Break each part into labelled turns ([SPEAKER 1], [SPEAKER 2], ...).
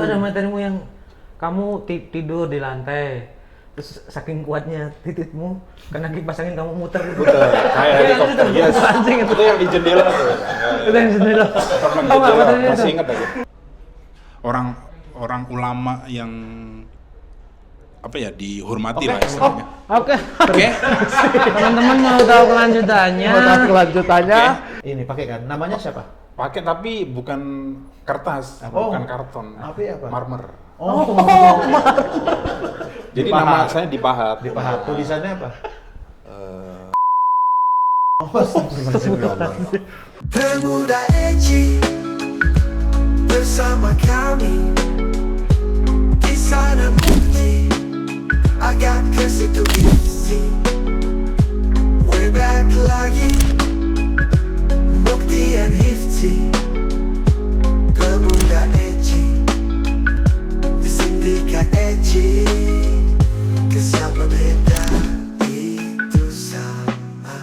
[SPEAKER 1] ada materimu yang kamu tidur di lantai, terus saking kuatnya titikmu kena kipas angin kamu muter.
[SPEAKER 2] Betul, kayak helikopter. Yes.
[SPEAKER 1] Anjing itu.
[SPEAKER 2] Itu yang di jendela tuh.
[SPEAKER 1] Itu yang jendela.
[SPEAKER 2] Pernah
[SPEAKER 1] Tahu nggak
[SPEAKER 2] jendela,
[SPEAKER 1] materinya itu?
[SPEAKER 2] masih ingat aja.
[SPEAKER 3] Orang ulama yang apa ya dihormati lah
[SPEAKER 1] Oh,
[SPEAKER 3] istilahnya.
[SPEAKER 1] oke.
[SPEAKER 3] Oke.
[SPEAKER 1] Teman-teman mau tahu kelanjutannya.
[SPEAKER 4] Mau tahu kelanjutannya? Ini pakai kan? Namanya siapa?
[SPEAKER 2] Pakai tapi bukan kertas, bukan karton.
[SPEAKER 4] Apa ya, Pak?
[SPEAKER 2] Marmer.
[SPEAKER 4] Oh,
[SPEAKER 2] Jadi
[SPEAKER 4] Dipahat.
[SPEAKER 2] nama saya dipahat.
[SPEAKER 4] dipahat. Tulisannya apa?
[SPEAKER 5] Bermuda Eci bersama kami di sana bukti agak ke situ isi. Way back lagi Bukti and Hifti Bermuda Eci Sintika Eci Kesal berbeda itu sama.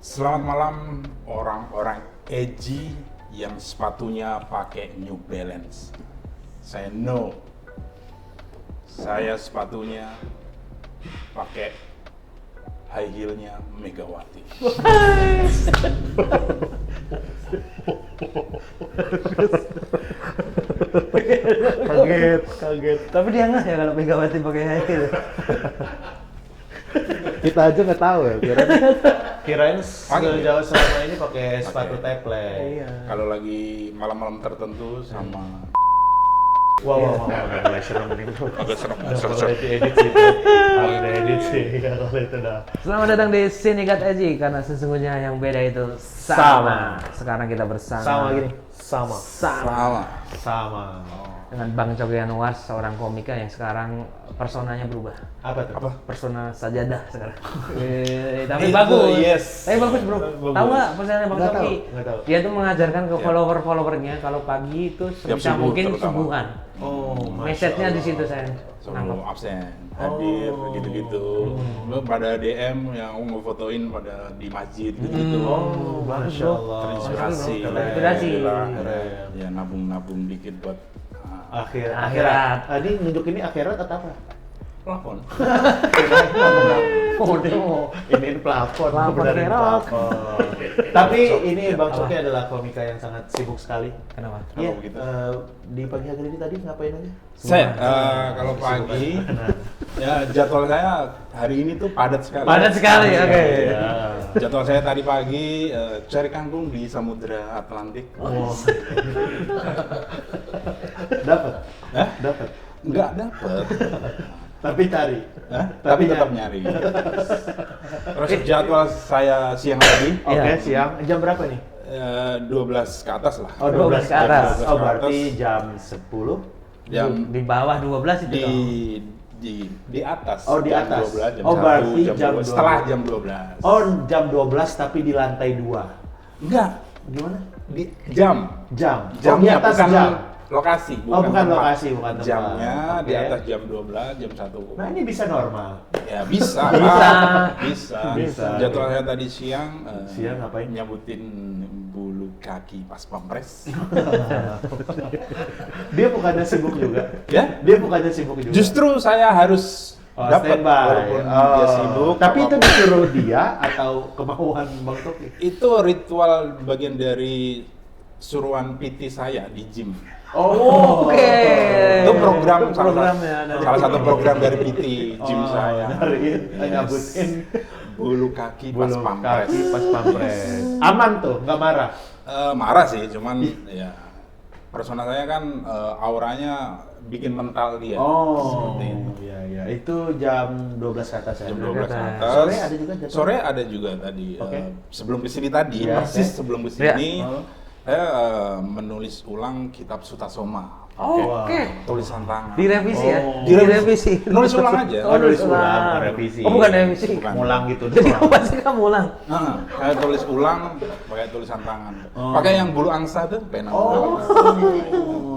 [SPEAKER 2] Selamat malam orang-orang edgy yang sepatunya pakai New Balance. Saya no. Saya sepatunya pakai high heel-nya Megawati.
[SPEAKER 4] Kaget.
[SPEAKER 1] Tapi dia nggak ya kalau Megawati pakai high heel.
[SPEAKER 4] Kita aja nggak tahu ya. Kirain sejauh selama ini pakai sepatu tepleng.
[SPEAKER 1] Iya.
[SPEAKER 2] Kalau lagi malam-malam tertentu sama
[SPEAKER 4] Wow, udah mulai serem nih.
[SPEAKER 2] agak serem.
[SPEAKER 4] Udah mulai diedit sih. Kalau diedit sih, kalau itu dah.
[SPEAKER 1] Selamat datang di Sindikat Eji karena sesungguhnya yang beda itu sama.
[SPEAKER 4] Sama.
[SPEAKER 1] Sekarang kita bersama.
[SPEAKER 4] Sama gini. Sama.
[SPEAKER 2] Sama.
[SPEAKER 4] Sama.
[SPEAKER 1] Dengan Bang Coki Anwar, seorang komika yang sekarang personanya berubah.
[SPEAKER 4] Apa tuh?
[SPEAKER 1] Persona sajadah sekarang. Tapi
[SPEAKER 2] Itu,
[SPEAKER 1] bagus.
[SPEAKER 2] yes.
[SPEAKER 1] Tapi bagus bro.
[SPEAKER 4] Bagus.
[SPEAKER 1] Tahu nggak personanya Bang
[SPEAKER 4] Nggak
[SPEAKER 1] Coki?
[SPEAKER 4] tahu, nggak tahu.
[SPEAKER 1] Dia tuh mengajarkan ke follower-followernya kalau pagi itu
[SPEAKER 2] Tiap
[SPEAKER 1] sebisa
[SPEAKER 2] subuh
[SPEAKER 1] mungkin
[SPEAKER 2] terutama.
[SPEAKER 1] subuhan.
[SPEAKER 4] Oh,
[SPEAKER 1] Message-nya di situ saya
[SPEAKER 2] Selalu
[SPEAKER 1] nangkep.
[SPEAKER 2] absen, hadir, gitu-gitu. Lo pada DM yang mau fotoin pada di masjid gitu-gitu.
[SPEAKER 4] Oh,
[SPEAKER 1] bagus,
[SPEAKER 4] Masya
[SPEAKER 1] bro.
[SPEAKER 4] Allah.
[SPEAKER 2] Terinspirasi.
[SPEAKER 1] Terinspirasi.
[SPEAKER 2] Alhamdulillah. Ya nabung-nabung dikit buat
[SPEAKER 4] Akhirat. Ini nunjuk ini akhirat atau apa?
[SPEAKER 2] plafon.
[SPEAKER 4] Oh, dia mau iniin plafon,
[SPEAKER 1] Plafon
[SPEAKER 4] benerin
[SPEAKER 1] kerok.
[SPEAKER 4] plafon. Tapi ini Bang Coki adalah komika yang sangat sibuk sekali.
[SPEAKER 1] Kenapa?
[SPEAKER 4] Iya,
[SPEAKER 2] begitu?
[SPEAKER 4] di pagi hari ini tadi ngapain aja?
[SPEAKER 2] Saya kalau pagi ya jadwal saya hari ini tuh padat sekali.
[SPEAKER 1] Padat sekali, oke.
[SPEAKER 4] Ya.
[SPEAKER 2] Jadwal saya tadi pagi cari kangkung di Samudra Atlantik.
[SPEAKER 4] Oh. Dapat?
[SPEAKER 2] Hah?
[SPEAKER 4] Dapat.
[SPEAKER 2] Nggak dapet.
[SPEAKER 4] Tapi cari.
[SPEAKER 2] Hah? Tapi tetap nyari. Terus jadwal saya siang tadi
[SPEAKER 4] Oke,
[SPEAKER 1] Iya.
[SPEAKER 4] siang. Jam berapa nih?
[SPEAKER 2] 12 ke atas lah.
[SPEAKER 4] Oh, 12
[SPEAKER 1] ke atas.
[SPEAKER 4] Oh, berarti jam 10.
[SPEAKER 2] Jam
[SPEAKER 1] Di bawah 12 itu
[SPEAKER 2] di
[SPEAKER 1] dong.
[SPEAKER 2] di atas.
[SPEAKER 4] Oh, di
[SPEAKER 2] Jam
[SPEAKER 4] atas.
[SPEAKER 2] 12, jam
[SPEAKER 4] Oh,
[SPEAKER 2] 1,
[SPEAKER 4] berarti
[SPEAKER 2] jam
[SPEAKER 4] jam
[SPEAKER 2] 12, setelah
[SPEAKER 4] 12.
[SPEAKER 2] jam 12.
[SPEAKER 4] Oh, jam 12 tapi di lantai 2.
[SPEAKER 2] Enggak,
[SPEAKER 4] Gimana?
[SPEAKER 2] di jam.
[SPEAKER 4] Jam. Oh, di
[SPEAKER 2] Jamnya
[SPEAKER 4] atas
[SPEAKER 2] bukan
[SPEAKER 4] jam.
[SPEAKER 2] lokasi,
[SPEAKER 4] Oh, bukan
[SPEAKER 2] tempat.
[SPEAKER 4] lokasi, bukan tempat.
[SPEAKER 2] Jamnya di
[SPEAKER 4] Oke.
[SPEAKER 2] atas jam 12, jam 1.
[SPEAKER 4] Nah, ini bisa normal.
[SPEAKER 2] Ya bisa,
[SPEAKER 1] Bisa.
[SPEAKER 2] bisa.
[SPEAKER 4] Bisa.
[SPEAKER 2] Jadwal saya tadi siang,
[SPEAKER 4] Siang ngapain?
[SPEAKER 2] nyabutin bulu kaki pas pampres.
[SPEAKER 4] Dia bukannya sibuk juga.
[SPEAKER 2] Ya,
[SPEAKER 4] Dia bukannya sibuk juga.
[SPEAKER 2] justru saya harus dapat
[SPEAKER 4] standby.
[SPEAKER 2] walaupun dia sibuk.
[SPEAKER 4] Tapi itu
[SPEAKER 2] apapun.
[SPEAKER 4] disuruh dia atau kemauan Bang Coki?
[SPEAKER 2] Itu ritual bagian dari suruhan PT saya di gym.
[SPEAKER 4] Oh,
[SPEAKER 1] Oke.
[SPEAKER 2] Itu program
[SPEAKER 1] Programnya dari
[SPEAKER 2] salah satu program dari PT gym
[SPEAKER 4] Oh,
[SPEAKER 2] saya.
[SPEAKER 4] dari
[SPEAKER 2] Yes.
[SPEAKER 4] nyabutin
[SPEAKER 2] Bulu kaki pas
[SPEAKER 4] bulu
[SPEAKER 2] pampres.
[SPEAKER 4] kaki pas pampres. Aman tuh, nggak marah.
[SPEAKER 2] Marah sih, cuman ya persona saya kan auranya bikin mental dia.
[SPEAKER 4] Oh,
[SPEAKER 2] Seperti itu.
[SPEAKER 4] iya iya. Itu jam 12 ke atas ya.
[SPEAKER 2] Jam 12 ke atas.
[SPEAKER 4] Sore ada juga jadwal?
[SPEAKER 2] Sore ada juga tadi.
[SPEAKER 4] Oke.
[SPEAKER 2] Sebelum kesini tadi,
[SPEAKER 4] Iya,
[SPEAKER 2] persis
[SPEAKER 4] oke.
[SPEAKER 2] sebelum kesini,
[SPEAKER 4] Iya. Oh.
[SPEAKER 2] saya menulis ulang kitab Sutasoma
[SPEAKER 1] Oke.
[SPEAKER 2] tulisan tangan.
[SPEAKER 1] Direvisi ya?
[SPEAKER 4] Oh.
[SPEAKER 1] Direvisi.
[SPEAKER 2] Nulis ulang aja.
[SPEAKER 4] Oh, nulis ulang, revisi.
[SPEAKER 1] Oh, bukan revisi.
[SPEAKER 2] Bukan.
[SPEAKER 4] Ngulang gitu.
[SPEAKER 1] Jadi
[SPEAKER 4] doang.
[SPEAKER 1] pasti kamu ulang.
[SPEAKER 2] Saya tulis ulang pakai tulisan tangan.
[SPEAKER 4] Oh.
[SPEAKER 2] Pakai yang bulu angsa tuh pena.
[SPEAKER 4] Oh,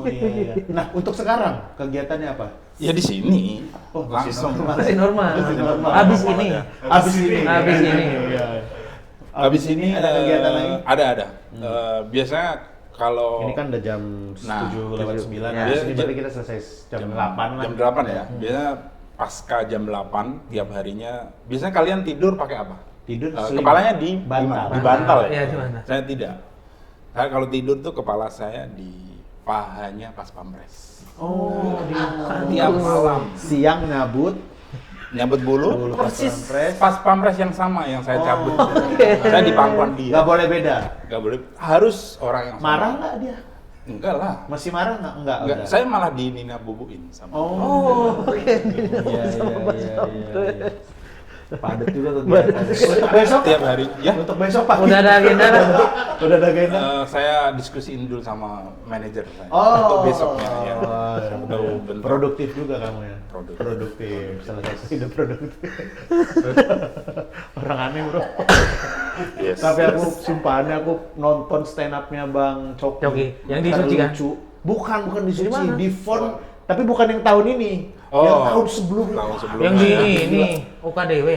[SPEAKER 4] iya, iya. Nah, untuk sekarang kegiatannya apa?
[SPEAKER 2] Ya di sini
[SPEAKER 4] Oh, masih
[SPEAKER 2] langsung.
[SPEAKER 4] normal.
[SPEAKER 1] Masih normal.
[SPEAKER 4] Masih normal.
[SPEAKER 1] Habis ini.
[SPEAKER 4] Abis ini.
[SPEAKER 1] Habis ini.
[SPEAKER 4] Iya.
[SPEAKER 2] Habis ini
[SPEAKER 4] ada kegiatan lagi?
[SPEAKER 2] Ada. Biasanya kalau
[SPEAKER 4] Ini kan udah jam
[SPEAKER 2] Nah,
[SPEAKER 4] 7:09.
[SPEAKER 1] ya.
[SPEAKER 4] Habis ini berarti kita selesai jam 8 lah.
[SPEAKER 2] Jam 8 ya. Biasanya pasca jam 8 tiap harinya. Biasanya kalian tidur pakai apa?
[SPEAKER 4] Tidur
[SPEAKER 2] Kepalanya di
[SPEAKER 4] bantal.
[SPEAKER 2] Di bantal ya?
[SPEAKER 1] Iya, di bantal.
[SPEAKER 2] Saya tidak. Saya kalau tidur tuh kepala saya di pahanya pas pampres.
[SPEAKER 4] Oh,
[SPEAKER 2] Tiap malam.
[SPEAKER 4] siang nyabut
[SPEAKER 2] Nyabut bulu,
[SPEAKER 1] Persis.
[SPEAKER 4] pampres.
[SPEAKER 2] pas pampres yang sama yang saya cabut.
[SPEAKER 1] Oke.
[SPEAKER 2] Saya di pangkuan dia.
[SPEAKER 4] Nggak boleh beda.
[SPEAKER 2] Nggak boleh. Harus orang yang sama.
[SPEAKER 4] Marah nggak dia?
[SPEAKER 2] Enggak lah.
[SPEAKER 4] Masih marah nggak? Enggak.
[SPEAKER 2] Enggak,
[SPEAKER 4] udah.
[SPEAKER 2] saya malah di Nina bubuin sama.
[SPEAKER 1] Oh, oke.
[SPEAKER 4] Iya. Padat juga kegiatan. Untuk besok
[SPEAKER 2] Tiap hari ya.
[SPEAKER 4] Untuk besok Pak.
[SPEAKER 1] Udah ada agenda dah.
[SPEAKER 4] Udah ada agenda.
[SPEAKER 2] Saya diskusiin dulu sama manajer saya.
[SPEAKER 4] Oh.
[SPEAKER 2] Untuk besoknya ya.
[SPEAKER 4] iya.
[SPEAKER 2] Tahu bentuk.
[SPEAKER 4] Produktif juga kamu ya.
[SPEAKER 2] Produktif.
[SPEAKER 4] Salah satu ide produktif. Orang aneh bro.
[SPEAKER 2] Yes.
[SPEAKER 4] Tapi aku sumpahannya aku nonton stand up-nya Bang Coki.
[SPEAKER 1] Coki, yang di
[SPEAKER 4] Kan
[SPEAKER 1] Suci kan?
[SPEAKER 4] lucu. Bukan di Suci,
[SPEAKER 1] mana?
[SPEAKER 4] di Font. Tapi bukan yang tahun ini.
[SPEAKER 2] Oh.
[SPEAKER 4] Yang tahun sebelumnya.
[SPEAKER 2] Tahun sebelumnya.
[SPEAKER 1] Yang di ini UKDW.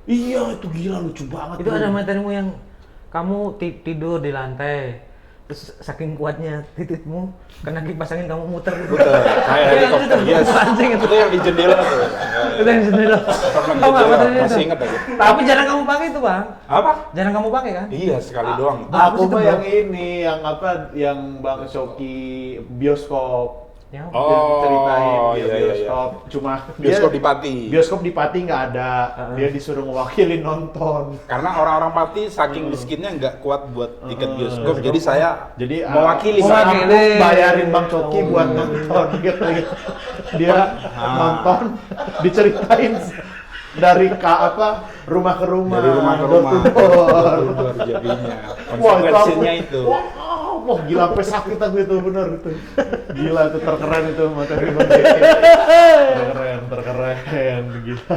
[SPEAKER 4] Iya, itu gila lucu banget.
[SPEAKER 1] Itu
[SPEAKER 4] bro.
[SPEAKER 1] ada materimu yang kamu tidur di lantai. Terus saking kuatnya titikmu kena kipas angin kamu muter gitu.
[SPEAKER 2] Betul. Kayak helikopter. Yes.
[SPEAKER 1] Itu anjing itu.
[SPEAKER 2] Itu yang di jendela tuh.
[SPEAKER 1] Itu yang sendiri.
[SPEAKER 2] Pernah
[SPEAKER 1] Tahu nggak
[SPEAKER 2] jendela.
[SPEAKER 1] materinya
[SPEAKER 2] Masih
[SPEAKER 1] itu?
[SPEAKER 2] ingat aku.
[SPEAKER 1] Tapi jarang kamu pakai itu, Bang.
[SPEAKER 2] Apa?
[SPEAKER 1] Jarang kamu pakai kan?
[SPEAKER 2] Iya, sekali doang.
[SPEAKER 4] Aku
[SPEAKER 1] itu,
[SPEAKER 4] mah
[SPEAKER 1] Bro.
[SPEAKER 4] yang ini, yang apa, yang Bang Coki bioskop.
[SPEAKER 1] Ya.
[SPEAKER 2] Oh,
[SPEAKER 4] Ceritain dia
[SPEAKER 2] iya, iya,
[SPEAKER 4] bioskop. Cuma
[SPEAKER 2] Bioskop
[SPEAKER 4] dia,
[SPEAKER 2] di Pati.
[SPEAKER 4] Bioskop di Pati nggak ada. Dia disuruh ngewakilin nonton.
[SPEAKER 2] Karena orang-orang Pati saking miskinnya nggak kuat buat tiket bioskop, jadi saya
[SPEAKER 4] Jadi
[SPEAKER 2] mewakili.
[SPEAKER 1] mewakili.
[SPEAKER 4] aku bayarin Bang Coki buat nonton gitu. Dia nonton, diceritain dari rumah ke rumah,
[SPEAKER 2] Dari rumah ke
[SPEAKER 4] door
[SPEAKER 2] rumah.
[SPEAKER 4] to door.
[SPEAKER 2] Door jadinya.
[SPEAKER 4] Wah,
[SPEAKER 2] Konsekuensinya itu.
[SPEAKER 4] Wah, gila sampai sakit aku itu bener itu. Gila itu terkeren itu materi Bang terkeren, gila.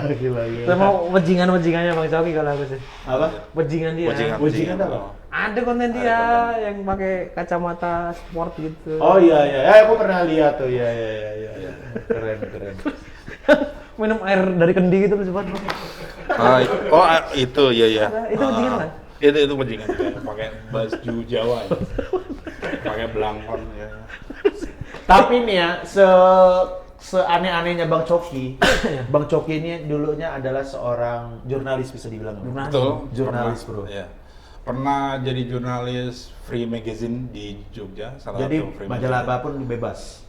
[SPEAKER 1] Saya mau wejingan-wejingannya Bang Coki kalau aku sih.
[SPEAKER 4] Apa?
[SPEAKER 1] Wejingan dia.
[SPEAKER 4] Wejingan apa?
[SPEAKER 1] Ada konten dia yang pakai kacamata sport gitu.
[SPEAKER 4] Oh iya, aku pernah lihat tuh, iya. Keren.
[SPEAKER 1] Minum air dari kendi gitu loh cepat.
[SPEAKER 2] Itu iya.
[SPEAKER 1] Itu wejingan kan?
[SPEAKER 2] Itu bajingan pakai baju Jawa ya. Pakai belangkon ya.
[SPEAKER 4] Tapi nih ya, seaneh-anehnya Bang Coki, Bang Coki ini dulunya adalah seorang jurnalis bisa dibilang.
[SPEAKER 1] Jurnalis.
[SPEAKER 2] Betul.
[SPEAKER 4] Jurnalis,
[SPEAKER 2] Pernah,
[SPEAKER 4] bro.
[SPEAKER 2] Iya. Pernah jadi jurnalis Free Magazine di Jogja, salah
[SPEAKER 4] Jadi
[SPEAKER 2] satu Free
[SPEAKER 4] majalah
[SPEAKER 2] Magazine.
[SPEAKER 4] apapun bebas.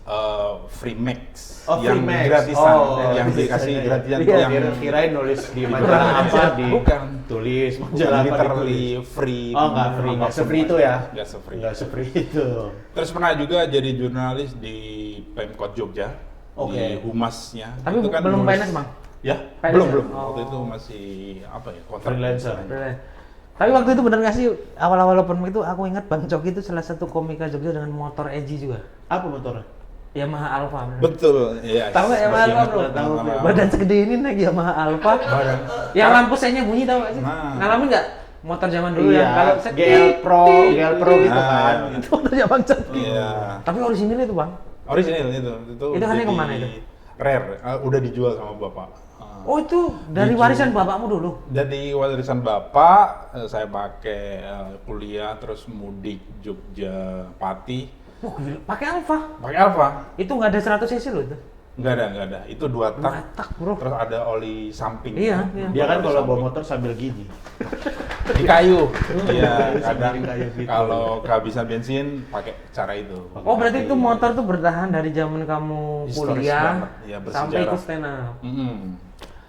[SPEAKER 2] Free Max
[SPEAKER 4] Oh,
[SPEAKER 2] yang
[SPEAKER 4] Free Max.
[SPEAKER 2] gratisan,
[SPEAKER 4] Oh,
[SPEAKER 2] yang
[SPEAKER 4] iya,
[SPEAKER 2] dikasih
[SPEAKER 4] iya.
[SPEAKER 2] gratisan
[SPEAKER 4] Iya,
[SPEAKER 2] yang
[SPEAKER 4] kirain nulis di majalah apa di
[SPEAKER 2] Bukan.
[SPEAKER 4] tulis majalah apa
[SPEAKER 2] literally
[SPEAKER 4] ditulis.
[SPEAKER 2] free.
[SPEAKER 4] Oh, nggak free, nggak se-free itu ya?
[SPEAKER 2] Nggak se-free.
[SPEAKER 4] Nggak se-free itu.
[SPEAKER 2] Terus pernah juga jadi jurnalis di Pemkot Jogja,
[SPEAKER 4] Oke.
[SPEAKER 2] di humasnya.
[SPEAKER 1] Tapi
[SPEAKER 2] Itu kan
[SPEAKER 1] belum
[SPEAKER 2] nulis-
[SPEAKER 1] PNS, Bang?
[SPEAKER 2] Ya,
[SPEAKER 1] PNS
[SPEAKER 2] belum
[SPEAKER 1] ya?
[SPEAKER 2] belum.
[SPEAKER 1] Oh.
[SPEAKER 2] Waktu itu masih apa ya? Kontrak.
[SPEAKER 4] Freelancer.
[SPEAKER 1] Tapi waktu itu bener nggak sih awal-awal open mic itu aku ingat Bang Coki itu salah satu komika Jogja dengan motor edgy juga.
[SPEAKER 4] Apa motornya?
[SPEAKER 1] Yamaha Alfa. bener.
[SPEAKER 2] Betul, iya.
[SPEAKER 1] Tahu nggak Yamaha Alfa bro?
[SPEAKER 4] Tahu, bro.
[SPEAKER 1] Badan segede ini naik Yamaha Alfa.
[SPEAKER 2] Badan.
[SPEAKER 1] Yang lampu senya bunyi tahu nggak sih?
[SPEAKER 2] Nah.
[SPEAKER 1] Ngalamin nggak? Motor zaman dulu
[SPEAKER 4] Iya,
[SPEAKER 1] yang kalau set,
[SPEAKER 4] GL Pro gitu
[SPEAKER 2] Nah,
[SPEAKER 4] kan.
[SPEAKER 1] itu motornya Bang Coki.
[SPEAKER 2] Iya.
[SPEAKER 1] Tapi orisinil itu Bang.
[SPEAKER 2] Original itu.
[SPEAKER 1] Itu hanya
[SPEAKER 2] jadi
[SPEAKER 1] kemana itu?
[SPEAKER 2] Rare, udah dijual sama bapak.
[SPEAKER 1] Oh itu dari warisan bapakmu dulu?
[SPEAKER 2] Dari warisan bapak, saya pakai kuliah terus mudik Jogja Pati,
[SPEAKER 1] Wah gila, pakai Alfa.
[SPEAKER 2] pakai Alfa.
[SPEAKER 1] Itu nggak ada 100 cc loh itu.
[SPEAKER 2] Nggak ada. Itu 2 tak.
[SPEAKER 1] 2 tak bro.
[SPEAKER 2] Terus ada oli samping.
[SPEAKER 1] Iya, iya.
[SPEAKER 4] Dia kan
[SPEAKER 2] Oli
[SPEAKER 4] kalau bawa
[SPEAKER 2] samping.
[SPEAKER 4] motor sambil gigi.
[SPEAKER 2] Di kayu. Iya,
[SPEAKER 4] Sambil
[SPEAKER 2] kadang
[SPEAKER 4] di kayu gitu.
[SPEAKER 2] kalau kehabisan bensin pakai cara itu.
[SPEAKER 1] Oh berarti itu motor tuh bertahan dari zaman kamu
[SPEAKER 2] Historis
[SPEAKER 1] kuliah
[SPEAKER 2] banget, ya,
[SPEAKER 1] sampai
[SPEAKER 2] bersejarah.
[SPEAKER 1] ikut stand up.
[SPEAKER 2] Mm-mm.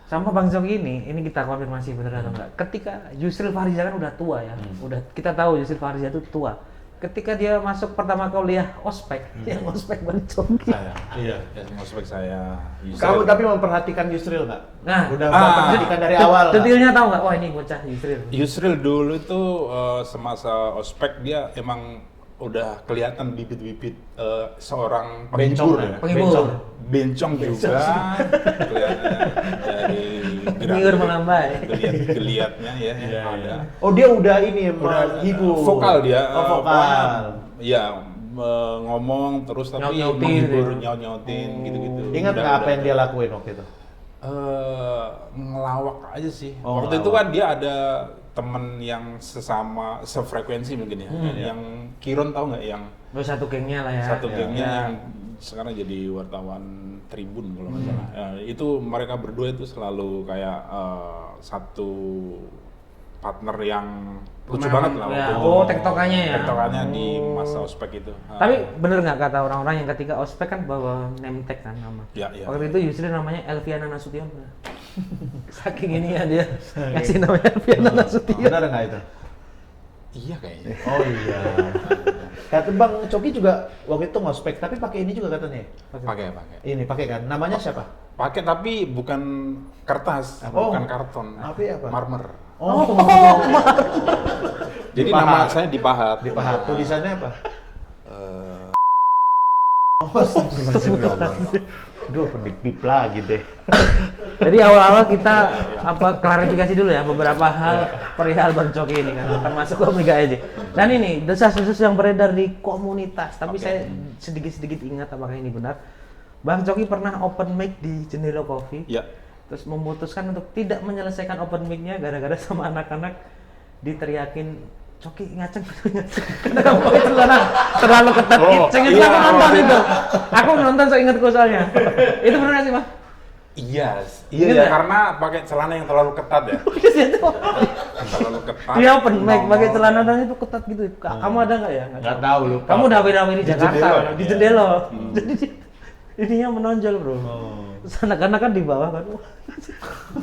[SPEAKER 1] Sama Bang Coki ini kita konfirmasi bener atau enggak. Ketika Yusril Fariza kan udah tua ya, udah kita tahu Yusril Fariza itu tua. Ketika dia masuk pertama kuliah ospek, yang ospek Bang Coki.
[SPEAKER 2] Saya.
[SPEAKER 4] Iya.
[SPEAKER 2] Ya, ospek saya. Yusril.
[SPEAKER 4] Kamu tapi memperhatikan Yusril nggak?
[SPEAKER 1] Nah,
[SPEAKER 4] Udah memperhatikan dari awal. nggak?
[SPEAKER 1] Detailnya tahu nggak? Wah ini bocah Yusril.
[SPEAKER 2] Yusril dulu itu semasa ospek dia emang udah kelihatan bibit-bibit seorang
[SPEAKER 4] Bencong
[SPEAKER 2] penghibur
[SPEAKER 4] ya?
[SPEAKER 2] ya.
[SPEAKER 1] Penghibur.
[SPEAKER 2] Bencong juga kelihatan dari
[SPEAKER 1] Penghibur melambai.
[SPEAKER 2] geliat-geliatnya ya,
[SPEAKER 4] Iya,
[SPEAKER 2] ada.
[SPEAKER 4] iya. Oh dia udah ini menghibur.
[SPEAKER 2] Vokal dia.
[SPEAKER 4] Oh vokal.
[SPEAKER 2] Iya, ngomong terus tapi
[SPEAKER 1] Nyaut-nyautin
[SPEAKER 2] menghibur,
[SPEAKER 1] gitu.
[SPEAKER 2] nyaut-nyautin gitu-gitu.
[SPEAKER 4] Ingat
[SPEAKER 2] Udah-
[SPEAKER 4] nggak apa
[SPEAKER 2] udah-
[SPEAKER 4] yang dia lakuin waktu itu?
[SPEAKER 2] ngelawak aja sih.
[SPEAKER 4] Oh,
[SPEAKER 2] Waktu itu
[SPEAKER 4] ngelawak.
[SPEAKER 2] kan dia ada temen yang sefrekuensi mungkin ya. Yang Kiron tahu nggak, yang
[SPEAKER 1] Satu gengnya lah ya.
[SPEAKER 2] satu
[SPEAKER 1] Ya.
[SPEAKER 2] gengnya
[SPEAKER 1] Ya.
[SPEAKER 2] yang sekarang jadi wartawan Tribun kalau nggak salah. Itu mereka berdua itu selalu kayak satu partner yang lucu
[SPEAKER 1] Pemain-
[SPEAKER 2] banget lah
[SPEAKER 1] ya.
[SPEAKER 2] waktu itu.
[SPEAKER 1] Oh, tektokannya ya.
[SPEAKER 2] Tektokannya di masa ospek itu.
[SPEAKER 1] Tapi bener nggak kata orang-orang yang ketika ospek kan bawa name tag kan nama.
[SPEAKER 2] Ya, ya.
[SPEAKER 1] Waktu itu Yusril namanya Elviana Nasution. Saking ini ya dia kasih namanya Elviana Nasution.
[SPEAKER 4] Benar nggak itu?
[SPEAKER 2] Iya kayaknya.
[SPEAKER 4] Oh iya. Kata Bang Coki juga waktu itu ngospek tapi pakai ini juga katanya.
[SPEAKER 2] Pakai.
[SPEAKER 4] Ini pakai kan? Namanya siapa?
[SPEAKER 2] Pakai tapi bukan kertas,
[SPEAKER 4] Oh.
[SPEAKER 2] bukan karton.
[SPEAKER 4] Apa ya, Pak?
[SPEAKER 2] Marmer.
[SPEAKER 4] Oh,
[SPEAKER 2] Jadi
[SPEAKER 4] Dipahat.
[SPEAKER 2] nama saya Dipahat.
[SPEAKER 4] Dipahat. Tulisannya apa? Aduh, pendip lagi deh.
[SPEAKER 1] Jadi awal-awal kita klarifikasi dulu ya beberapa hal perihal Bang Coki ini kan termasuk Omega aja. Dan ini desas-desus yang beredar di komunitas, tapi saya sedikit-sedikit ingat apakah ini benar. Bang Coki pernah open mic di Jendela Coffee.
[SPEAKER 2] Ya.
[SPEAKER 1] Terus memutuskan untuk tidak menyelesaikan open mic-nya gara-gara sama anak-anak diteriakin Coki ngaceng. Karena kamu pakai celana terlalu ketat. Saya ingat
[SPEAKER 2] iya,
[SPEAKER 1] aku nonton
[SPEAKER 2] maksudnya.
[SPEAKER 1] itu. Aku nonton saya ingatku soalnya. Itu benar nggak sih, Mas?
[SPEAKER 2] Iya,
[SPEAKER 1] Gitu
[SPEAKER 2] iya
[SPEAKER 1] ya?
[SPEAKER 2] karena pakai celana yang terlalu ketat ya.
[SPEAKER 1] Dia
[SPEAKER 2] Terlalu ketat.
[SPEAKER 1] open mic
[SPEAKER 2] nongol.
[SPEAKER 1] pakai celana dan itu ketat gitu. Kamu ada nggak ya?
[SPEAKER 4] Nggak tahu lu.
[SPEAKER 1] Kamu udah beda di Jakarta,
[SPEAKER 4] Jendela,
[SPEAKER 1] di
[SPEAKER 4] ya?
[SPEAKER 1] Jendela. Jadi ininya menonjol, Bro. Terus anak-anak kan di bawah kan.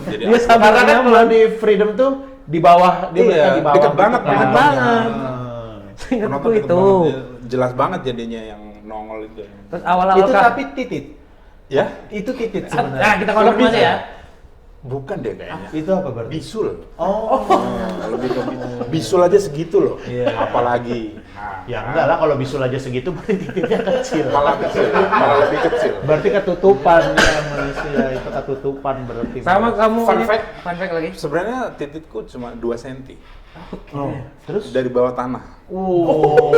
[SPEAKER 2] Jadi
[SPEAKER 1] Dia sampai
[SPEAKER 4] Karena kan kalau di Freedom tuh di bawah dia
[SPEAKER 2] Iya,
[SPEAKER 4] mereka di bawah.
[SPEAKER 2] deket banget,
[SPEAKER 4] gitu.
[SPEAKER 1] deket
[SPEAKER 2] penontonnya.
[SPEAKER 1] banget. Saya ingatku
[SPEAKER 2] penonton deket
[SPEAKER 1] itu.
[SPEAKER 2] banget. Jelas banget jadinya yang nongol itu.
[SPEAKER 1] Terus awal-awal
[SPEAKER 4] Itu
[SPEAKER 1] kan-
[SPEAKER 4] tapi titit.
[SPEAKER 2] Ya?
[SPEAKER 4] Itu titit
[SPEAKER 1] Nah,
[SPEAKER 4] sebenarnya.
[SPEAKER 1] kita konfirmasi aja ya.
[SPEAKER 2] Bukan deh kayaknya.
[SPEAKER 4] Itu apa berarti?
[SPEAKER 2] Bisul.
[SPEAKER 4] Oh.
[SPEAKER 2] Lebih ke bisul aja segitu loh.
[SPEAKER 4] Iya.
[SPEAKER 2] Apalagi. Nah,
[SPEAKER 4] Ya enggak lah kalau bisul aja segitu berarti tititnya kecil.
[SPEAKER 2] malah kecil, malah lebih kecil.
[SPEAKER 4] Berarti ketutupan ya manusia itu ketutupan berarti.
[SPEAKER 1] Sama kamu
[SPEAKER 2] Fun
[SPEAKER 1] ini-
[SPEAKER 2] fact.
[SPEAKER 1] fun fact lagi.
[SPEAKER 2] Sebenarnya titikku cuma 2 cm
[SPEAKER 4] Oh. Terus?
[SPEAKER 2] dari bawah tanah.
[SPEAKER 4] Oh.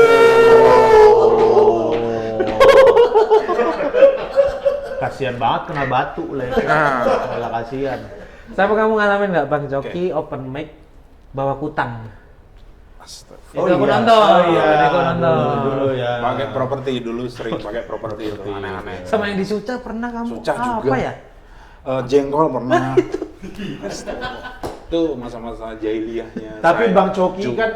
[SPEAKER 4] Kasihan banget kena batu lah. Malah kasihan.
[SPEAKER 1] Sama kamu ngalamin nggak Bang Coki open mic bawa kutang?
[SPEAKER 2] Astaga.
[SPEAKER 1] Itu aku nonton.
[SPEAKER 4] Oh iya.
[SPEAKER 1] Itu aku nonton.
[SPEAKER 4] Dulu ya.
[SPEAKER 2] Pakai properti dulu, sering pakai properti itu aneh-aneh.
[SPEAKER 1] Sama yang di Suca pernah kamu?
[SPEAKER 2] Suca juga.
[SPEAKER 1] Apa ya?
[SPEAKER 2] Jengkol pernah. Itu masa-masa jahiliyahnya.
[SPEAKER 4] Tapi
[SPEAKER 2] saya.
[SPEAKER 4] Bang Coki
[SPEAKER 2] Ju-
[SPEAKER 4] kan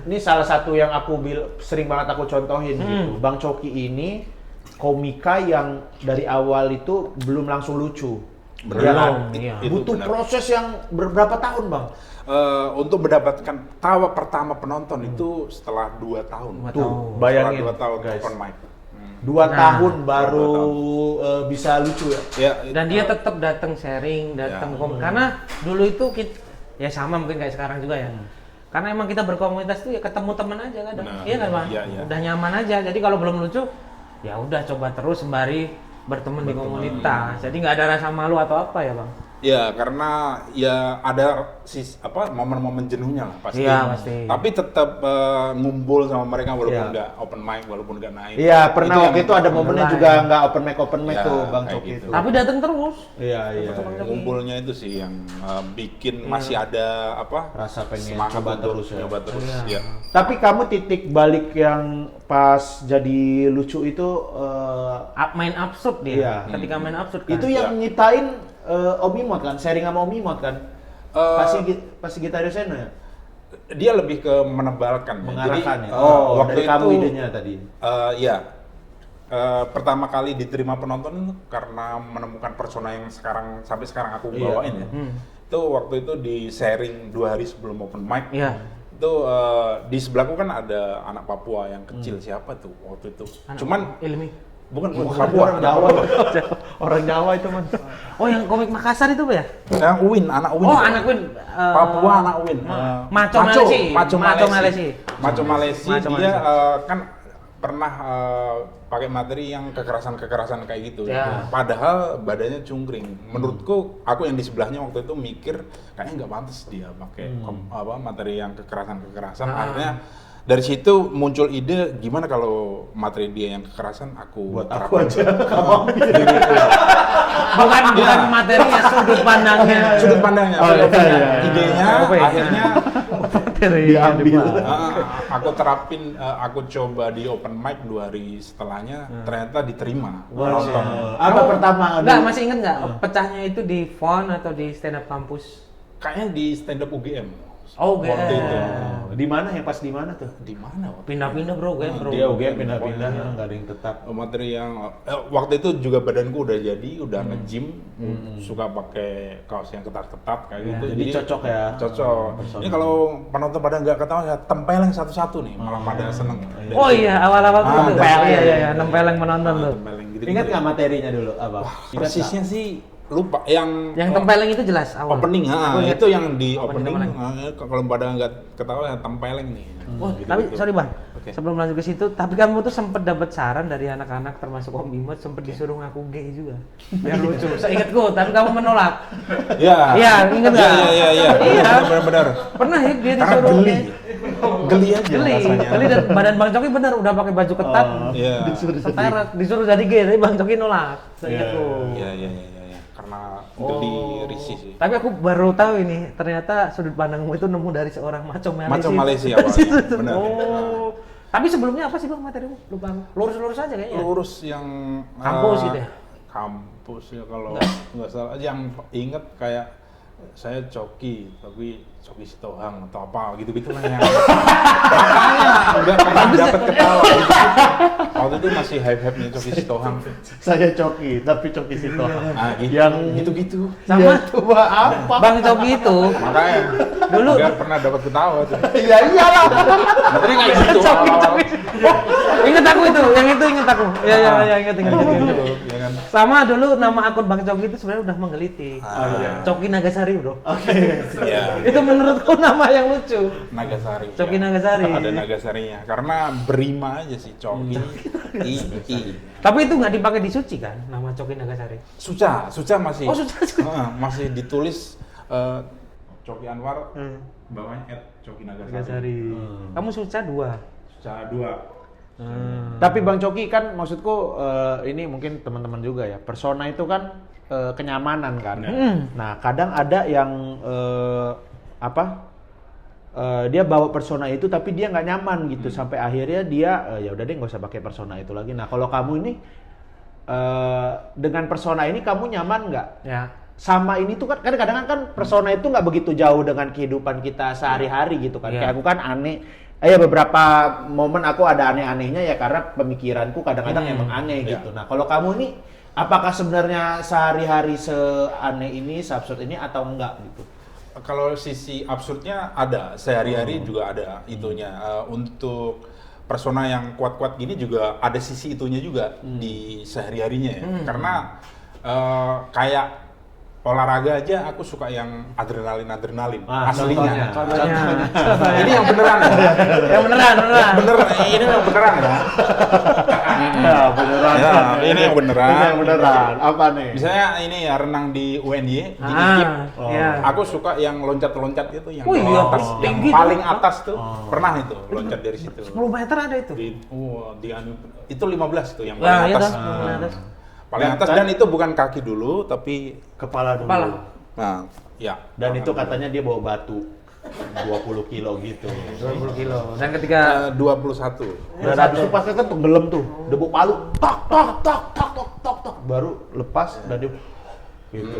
[SPEAKER 4] ini salah satu yang aku sering banget aku contohin gitu. Bang Coki ini komika yang dari awal itu belum langsung lucu.
[SPEAKER 2] Belum,
[SPEAKER 4] Ya kan?
[SPEAKER 1] iya.
[SPEAKER 2] Itu
[SPEAKER 4] Butuh
[SPEAKER 2] benar.
[SPEAKER 4] proses yang berapa tahun, Bang?
[SPEAKER 2] Untuk mendapatkan tawa pertama penonton itu setelah 2 tahun.
[SPEAKER 1] Dua
[SPEAKER 4] Tuh,
[SPEAKER 1] tahun.
[SPEAKER 4] bayangin
[SPEAKER 2] Setelah 2 tahun
[SPEAKER 4] guys.
[SPEAKER 2] open mic.
[SPEAKER 4] 2
[SPEAKER 1] Nah,
[SPEAKER 4] tahun baru
[SPEAKER 2] 2
[SPEAKER 4] bisa lucu ya.
[SPEAKER 2] Ya,
[SPEAKER 1] Dan dia tetap datang sharing, datang
[SPEAKER 2] Ya.
[SPEAKER 1] karena dulu itu ya sama mungkin kayak sekarang juga ya. Karena emang kita berkomunitas tuh ya ketemu teman aja kadang.
[SPEAKER 2] Benar.
[SPEAKER 1] Iya kan, Bang?
[SPEAKER 2] Iya, iya.
[SPEAKER 1] Udah nyaman aja. Jadi kalau belum lucu, ya udah coba terus sembari berteman di komunitas. Jadi nggak ada rasa malu atau apa ya, Bang?
[SPEAKER 2] ya karena ya ada momen-momen jenuhnya lah pasti.
[SPEAKER 1] Iya, pasti.
[SPEAKER 2] Tapi tetap ngumpul sama mereka walaupun
[SPEAKER 4] Iya.
[SPEAKER 2] nggak open mic, walaupun nggak naik.
[SPEAKER 4] Iya, pernah waktu
[SPEAKER 2] yang-
[SPEAKER 4] itu ada momennya
[SPEAKER 1] Online.
[SPEAKER 4] juga nggak open mic
[SPEAKER 2] Ya,
[SPEAKER 4] tuh Bang
[SPEAKER 2] kayak
[SPEAKER 4] Coki
[SPEAKER 2] gitu.
[SPEAKER 4] itu.
[SPEAKER 1] Tapi datang terus.
[SPEAKER 4] Iya, iya.
[SPEAKER 2] Ngumpulnya itu sih yang bikin masih ada
[SPEAKER 4] Rasa pengen
[SPEAKER 2] semangat
[SPEAKER 4] coba
[SPEAKER 2] untuk
[SPEAKER 4] terus ya.
[SPEAKER 2] nyoba terus.
[SPEAKER 1] Iya.
[SPEAKER 2] Ya.
[SPEAKER 4] Tapi kamu titik balik yang pas jadi lucu itu
[SPEAKER 1] Main absurd dia.
[SPEAKER 4] Iya.
[SPEAKER 1] Ketika main absurd kan.
[SPEAKER 4] itu yang nyitain Om Imot kan, sharing sama Om Imot kan. Pasti gitaris Seno ya?
[SPEAKER 2] Dia lebih ke menebalkan.
[SPEAKER 4] Mengarahkan
[SPEAKER 2] Jadi,
[SPEAKER 4] ya.
[SPEAKER 2] waktu
[SPEAKER 4] dari kamu
[SPEAKER 2] itu,
[SPEAKER 4] idenya tadi.
[SPEAKER 2] ya. Pertama kali diterima penonton itu karena menemukan persona yang sampai sekarang aku
[SPEAKER 4] Iya.
[SPEAKER 2] bawain ya. Itu waktu itu di sharing 2 hari sebelum open mic.
[SPEAKER 1] Iya.
[SPEAKER 2] Itu di sebelahku kan ada anak Papua yang kecil, siapa tuh waktu itu. Cuman
[SPEAKER 1] Ilmi.
[SPEAKER 2] bukan
[SPEAKER 4] Papua, orang
[SPEAKER 2] anak
[SPEAKER 4] Jawa.
[SPEAKER 2] Papua.
[SPEAKER 4] Orang Jawa itu, Man.
[SPEAKER 1] Oh, yang komik Makassar itu Pak ya?
[SPEAKER 2] Yang Uin, anak Uin.
[SPEAKER 1] Oh, anak Win.
[SPEAKER 2] Papua anak Uin.
[SPEAKER 1] Maco Malesi.
[SPEAKER 2] Maco
[SPEAKER 1] Maco
[SPEAKER 2] Malesi.
[SPEAKER 1] Malesi.
[SPEAKER 2] Maco Malesi.
[SPEAKER 1] Maco
[SPEAKER 2] Dia
[SPEAKER 1] Malesi.
[SPEAKER 2] kan pernah pakai materi yang kekerasan kayak gitu.
[SPEAKER 1] Ya.
[SPEAKER 2] Padahal badannya cungkring. Menurutku, aku yang di sebelahnya waktu itu mikir kayaknya nggak pantas dia pakai materi yang kekerasan. Akhirnya dari situ muncul ide gimana kalau materi dia yang kekerasan aku
[SPEAKER 4] Buat aku aja, kamu ambil.
[SPEAKER 1] Bukan materinya, sudut pandangnya.
[SPEAKER 2] Sudut pandangnya.
[SPEAKER 4] Oh,
[SPEAKER 2] Aku
[SPEAKER 4] iya,
[SPEAKER 2] punya
[SPEAKER 4] iya.
[SPEAKER 2] idenya,
[SPEAKER 1] Apa ya?
[SPEAKER 2] akhirnya
[SPEAKER 4] Diambil.
[SPEAKER 2] aku terapin, aku coba di open mic 2 hari setelahnya, ternyata diterima. Nonton.
[SPEAKER 4] Apa pertama?
[SPEAKER 1] Enggak, masih inget nggak pecahnya itu di FON atau di stand up kampus?
[SPEAKER 2] Kayaknya di stand up UGM.
[SPEAKER 1] Oh,
[SPEAKER 2] Waktu itu.
[SPEAKER 4] Di mana yang pas di mana tuh?
[SPEAKER 2] Di mana waktu
[SPEAKER 1] Pindah-pindah bro, gue bro.
[SPEAKER 4] Dia UGM pindah-pindah, nggak ada yang tetap.
[SPEAKER 2] materi yang waktu itu juga badanku udah jadi, udah nge-gym, suka pakai kaos yang ketat-ketat kayak gitu.
[SPEAKER 4] Jadi cocok ya.
[SPEAKER 2] Cocok. Ini kalau penonton pada nggak ketawa ya tempeleng satu-satu nih, malah pada seneng.
[SPEAKER 1] Oh iya, awal-awal tuh.
[SPEAKER 2] tempeleng.
[SPEAKER 1] Iya, nempeleng menonton tuh.
[SPEAKER 2] Tempeleng gitu.
[SPEAKER 4] Ingat nggak materinya dulu apa? Ingat
[SPEAKER 2] Persisnya sih lupa. Yang
[SPEAKER 1] tempeleng itu jelas awal.
[SPEAKER 2] opening,
[SPEAKER 1] Aku ingat.
[SPEAKER 2] itu yang di opening.
[SPEAKER 1] Tempeleng.
[SPEAKER 2] Kalau pada nggak ketawa ya tempeleng nih.
[SPEAKER 1] Oh,
[SPEAKER 2] Gitu-gitu.
[SPEAKER 1] tapi sorry bang,
[SPEAKER 2] Oke.
[SPEAKER 1] sebelum lanjut ke situ, tapi kamu tuh sempet dapat saran dari anak-anak termasuk Om Imad, sempet disuruh ngaku gay juga, biar lucu. Saya ingatku, tapi kamu menolak.
[SPEAKER 2] Ya.
[SPEAKER 1] Iya, ingat nggak?
[SPEAKER 2] Iya.
[SPEAKER 1] Iya.
[SPEAKER 2] Benar-benar.
[SPEAKER 1] Pernah ya dia
[SPEAKER 2] Karena
[SPEAKER 1] disuruh
[SPEAKER 2] geli.
[SPEAKER 1] gay.
[SPEAKER 2] Geli aja rasanya.
[SPEAKER 1] Geli dan badan Bang Coki bener udah pakai baju ketat,
[SPEAKER 2] Iya.
[SPEAKER 1] seteret, disuruh jadi gay, tapi Bang Coki nolak. Saya ingatku.
[SPEAKER 2] Iya. Karena geli risih sih.
[SPEAKER 1] Tapi aku baru tahu ini, ternyata sudut pandangmu itu nemu dari seorang maco Malaysia.
[SPEAKER 2] Maco Malaysia awalnya, benar.
[SPEAKER 1] Oh. Tapi sebelumnya apa sih bang materimu? Lupa. Lurus-lurus aja kayaknya.
[SPEAKER 2] Lurus yang
[SPEAKER 1] Kampus gitu ya?
[SPEAKER 2] Kampus ya kalau nggak salah. Yang inget kayak saya coki, tapi coki Sitohang atau apa gitu-gitu lah yang nggak pernah dapat ketawa gitu. Waktu itu masih hype-hype-nya coki Sitohang.
[SPEAKER 4] Saya coki, tapi coki situ.
[SPEAKER 2] Nah, gitu.
[SPEAKER 4] Yang
[SPEAKER 2] gitu-gitu.
[SPEAKER 1] Sama
[SPEAKER 4] coba apa?
[SPEAKER 1] Bang Coki itu
[SPEAKER 2] Makanya
[SPEAKER 1] Dulu.
[SPEAKER 2] nggak pernah dapat ketawa tuh.
[SPEAKER 4] Ya iyalah.
[SPEAKER 2] Materi kayak gitu. awal-awal.
[SPEAKER 1] inget aku itu, yang itu inget aku. Ya inget.
[SPEAKER 2] Ya kan?
[SPEAKER 1] Sama dulu nama akun Bang Coki itu sebenarnya udah menggelitik.
[SPEAKER 2] Iya.
[SPEAKER 1] Coki Nagasari bro.
[SPEAKER 2] Iya.
[SPEAKER 1] Itu menurutku nama yang lucu.
[SPEAKER 2] Nagasari.
[SPEAKER 1] Coki
[SPEAKER 2] ya.
[SPEAKER 1] Nagasari.
[SPEAKER 2] Ada Nagasarinya. Karena berima aja sih Coki. I.
[SPEAKER 1] Tapi itu nggak dipakai di Suci kan, nama Coki Nagasari.
[SPEAKER 2] Suca masih.
[SPEAKER 1] Oh, Suca.
[SPEAKER 2] Masih ditulis Coki Anwar, bawahnya @Coki Nagasari.
[SPEAKER 1] Nagasari. Kamu Suca 2.
[SPEAKER 2] Suca 2.
[SPEAKER 4] Tapi Bang Coki kan maksudku ini mungkin teman-teman juga ya. Persona itu kan kenyamanan kan. Nah, kadang ada yang dia bawa persona itu tapi dia nggak nyaman gitu sampai akhirnya dia ya udah deh nggak usah pakai persona itu lagi. Nah, kalau kamu ini dengan persona ini kamu nyaman nggak?
[SPEAKER 1] Ya.
[SPEAKER 4] Sama ini tuh kan kadang-kadang kan persona itu nggak begitu jauh dengan kehidupan kita sehari-hari gitu kan.
[SPEAKER 1] Iya.
[SPEAKER 4] Kayak aku kan aneh. Ya beberapa momen aku ada aneh-anehnya ya karena pemikiranku kadang-kadang emang aneh gitu. Nah, kalau kamu nih apakah sebenarnya sehari-hari seaneh ini, seabsurd ini atau enggak gitu?
[SPEAKER 2] Kalau sisi absurdnya ada, sehari-hari juga ada itunya. Untuk persona yang kuat-kuat gini juga ada sisi itunya juga di sehari-harinya ya. Karena kayak olahraga aja aku suka yang adrenalin aslinya.
[SPEAKER 1] Contohnya.
[SPEAKER 2] Ini yang beneran ya.
[SPEAKER 1] Yang beneran.
[SPEAKER 2] Bener, ini yang beneran ya.
[SPEAKER 4] Ya, beneran.
[SPEAKER 2] Ya, ini yang beneran.
[SPEAKER 4] Ini yang beneran. Apa nih?
[SPEAKER 2] Misalnya ini ya renang di UNY, di
[SPEAKER 1] Ah,
[SPEAKER 2] IKIP.
[SPEAKER 1] iya.
[SPEAKER 2] Aku suka yang loncat-loncat itu yang
[SPEAKER 1] Wih,
[SPEAKER 2] di
[SPEAKER 1] iya,
[SPEAKER 2] atas, yang
[SPEAKER 1] tinggi
[SPEAKER 2] paling
[SPEAKER 1] tuh.
[SPEAKER 2] atas tuh. Pernah itu loncat dari situ.
[SPEAKER 1] 10 meter ada itu.
[SPEAKER 2] Itu 15 tuh yang
[SPEAKER 1] Nah,
[SPEAKER 2] paling
[SPEAKER 1] iya
[SPEAKER 2] atas.
[SPEAKER 1] dah, paling atas.
[SPEAKER 2] Paling atas dan itu bukan kaki dulu tapi
[SPEAKER 4] Kepala dulu.
[SPEAKER 1] Kepala.
[SPEAKER 2] nah, ya.
[SPEAKER 4] Dan itu katanya dia bawa batu 20 kilo gitu.
[SPEAKER 1] 20 kilo. Dan ketika
[SPEAKER 2] 21.
[SPEAKER 4] Dan habis itu pas kan tenggelam tuh, debu palu, tok, baru lepas dan dia gitu.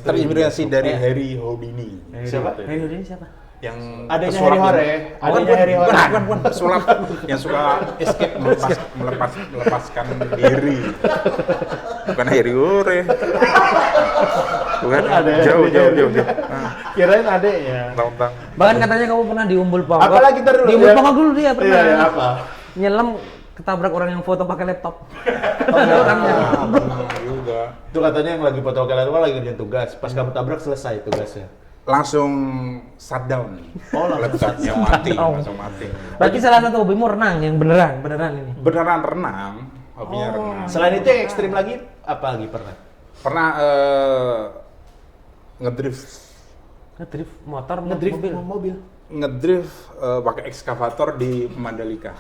[SPEAKER 2] Terinspirasi dari Harry Houdini.
[SPEAKER 4] Siapa?
[SPEAKER 1] Hei, ini siapa?
[SPEAKER 2] Yang
[SPEAKER 4] Adanya
[SPEAKER 2] pesulap
[SPEAKER 4] Harry Hore.
[SPEAKER 2] yang-
[SPEAKER 4] Adanya Harry Hore.
[SPEAKER 2] bukan pesulap yang suka escape melepaskan diri. Bukan Harry Hore. Bukan
[SPEAKER 4] Ada
[SPEAKER 2] jauh.
[SPEAKER 4] Kirain adeknya.
[SPEAKER 2] Tang.
[SPEAKER 1] Bahkan katanya kamu pernah di Umbul Pongok.
[SPEAKER 4] Apalagi ntar dulu,
[SPEAKER 1] Di Umbul
[SPEAKER 4] ya.
[SPEAKER 1] Pongok dulu dia pernah.
[SPEAKER 4] Iya, apa?
[SPEAKER 1] Nyelam ketabrak orang yang foto pakai laptop. Orangnya.
[SPEAKER 2] Juga.
[SPEAKER 4] Itu katanya yang lagi foto kalian lagi ngerjain tugas. Pas kamu tabrak selesai tugasnya.
[SPEAKER 2] langsung shutdown. Laptopnya mati, langsung mati.
[SPEAKER 1] Berarti salah satu hobimu renang yang beneran ini.
[SPEAKER 2] Beneran renang, hobinya renang.
[SPEAKER 4] Selain itu yang ekstrim lagi, apa lagi pernah?
[SPEAKER 2] Pernah ngedrift
[SPEAKER 1] Ngedrift motor,
[SPEAKER 4] Ngedrift
[SPEAKER 1] mobil.
[SPEAKER 4] mobil.
[SPEAKER 2] ngedrift pakai ekskavator di Mandalika.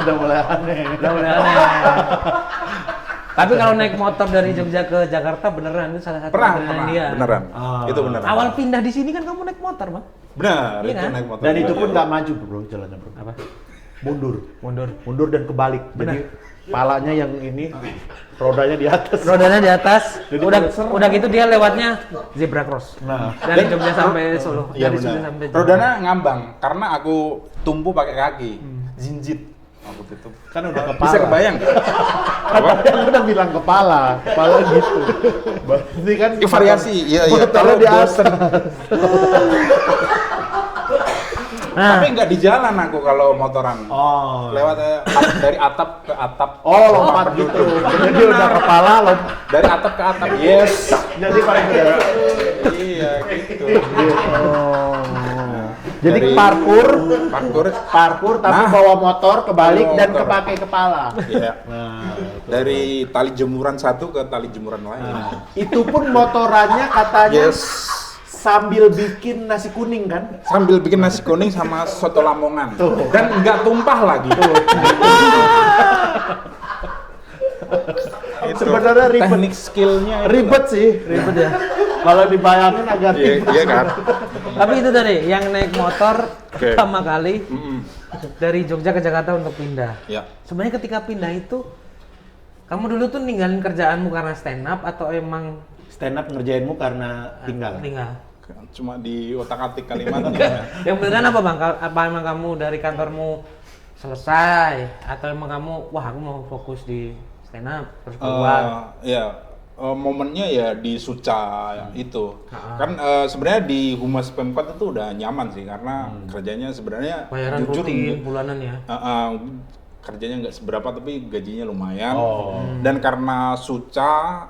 [SPEAKER 4] Udah mulai aneh.
[SPEAKER 1] Udah mulai aneh. Tapi kalau naik motor dari Jogja ke Jakarta beneran itu salah satu
[SPEAKER 2] Pernah,
[SPEAKER 1] perjalanan dia.
[SPEAKER 2] beneran.
[SPEAKER 4] Ah.
[SPEAKER 2] Itu beneran.
[SPEAKER 1] Awal pindah di sini kan kamu naik motor, Bang?
[SPEAKER 2] Benar,
[SPEAKER 1] Iya
[SPEAKER 2] itu
[SPEAKER 1] kan?
[SPEAKER 2] naik motor.
[SPEAKER 4] Dan itu pun
[SPEAKER 2] Iya.
[SPEAKER 4] nggak maju bro jalannya bro.
[SPEAKER 1] Apa?
[SPEAKER 4] Mundur dan kebalik. Jadi palanya yang ini, rodanya di atas.
[SPEAKER 1] Rodanya di atas.
[SPEAKER 4] Jadi
[SPEAKER 1] Udah gitu dia lewatnya zebra cross.
[SPEAKER 4] Nah,
[SPEAKER 1] Dari Jogja sampai Solo.
[SPEAKER 2] Iya
[SPEAKER 1] Dari
[SPEAKER 2] benar.
[SPEAKER 1] Solo sampai Jogja.
[SPEAKER 2] Rodanya ngambang karena aku tumpu pakai kaki. Jinjit. Aku tutup.
[SPEAKER 4] kan udah kepala.
[SPEAKER 2] Bisa kebayang nggak? Apa?
[SPEAKER 4] Kan udah bilang kepala gitu. Berarti kan
[SPEAKER 2] Ya, variasi, iya.
[SPEAKER 4] motornya
[SPEAKER 2] Kalau
[SPEAKER 4] di atas.
[SPEAKER 2] bosen.
[SPEAKER 1] Nah,
[SPEAKER 2] Tapi nggak di jalan aku kalau motoran.
[SPEAKER 4] Oh.
[SPEAKER 2] Lewat dari atap ke atap.
[SPEAKER 4] Oh, lompat gitu. Jadi udah kepala lompat.
[SPEAKER 2] Dari atap ke atap. Yes.
[SPEAKER 4] Jadi paling gede.
[SPEAKER 2] Iya gitu.
[SPEAKER 4] Oh. Jadi
[SPEAKER 2] Dari-
[SPEAKER 4] parkur tapi
[SPEAKER 2] Nah.
[SPEAKER 4] bawa motor kebalik
[SPEAKER 2] Bawa
[SPEAKER 4] dan
[SPEAKER 2] motor.
[SPEAKER 4] kepake kepala.
[SPEAKER 2] Iya.
[SPEAKER 4] Nah,
[SPEAKER 2] Dari tali jemuran satu ke tali jemuran lain.
[SPEAKER 4] itu pun motorannya katanya
[SPEAKER 2] Yes.
[SPEAKER 4] sambil bikin nasi kuning kan?
[SPEAKER 2] Sambil bikin nasi kuning sama soto Lamongan. Dan nggak tumpah lagi. Itu.
[SPEAKER 4] Sebenarnya ribet.
[SPEAKER 2] Teknik skillnya itu.
[SPEAKER 4] Ribet sih, ribet ya. Kalau dibayangin agak
[SPEAKER 2] Iya, iya kan.
[SPEAKER 1] tapi itu tadi yang naik motor
[SPEAKER 2] Oke.
[SPEAKER 1] pertama kali
[SPEAKER 2] Mm-mm.
[SPEAKER 1] dari Jogja ke Jakarta untuk pindah.
[SPEAKER 2] Ya.
[SPEAKER 1] Sebenarnya ketika pindah itu kamu dulu tuh ninggalin kerjaanmu karena stand up atau emang
[SPEAKER 4] stand up ngerjainmu karena tinggal.
[SPEAKER 2] Cuma di otak-atik kalimatnya.
[SPEAKER 1] Yang beneran apa Bang? Apa emang kamu dari kantormu selesai atau emang kamu wah aku mau fokus di stand up terus keluar?
[SPEAKER 2] Momennya ya di Suca itu. Kan sebenarnya di Humas Pemkot itu udah nyaman sih karena kerjanya sebenarnya
[SPEAKER 1] Bayaran
[SPEAKER 2] jujur
[SPEAKER 1] rutin bulanan ya.
[SPEAKER 2] kerjanya nggak seberapa tapi gajinya lumayan.
[SPEAKER 4] Oh.
[SPEAKER 2] Dan karena Suca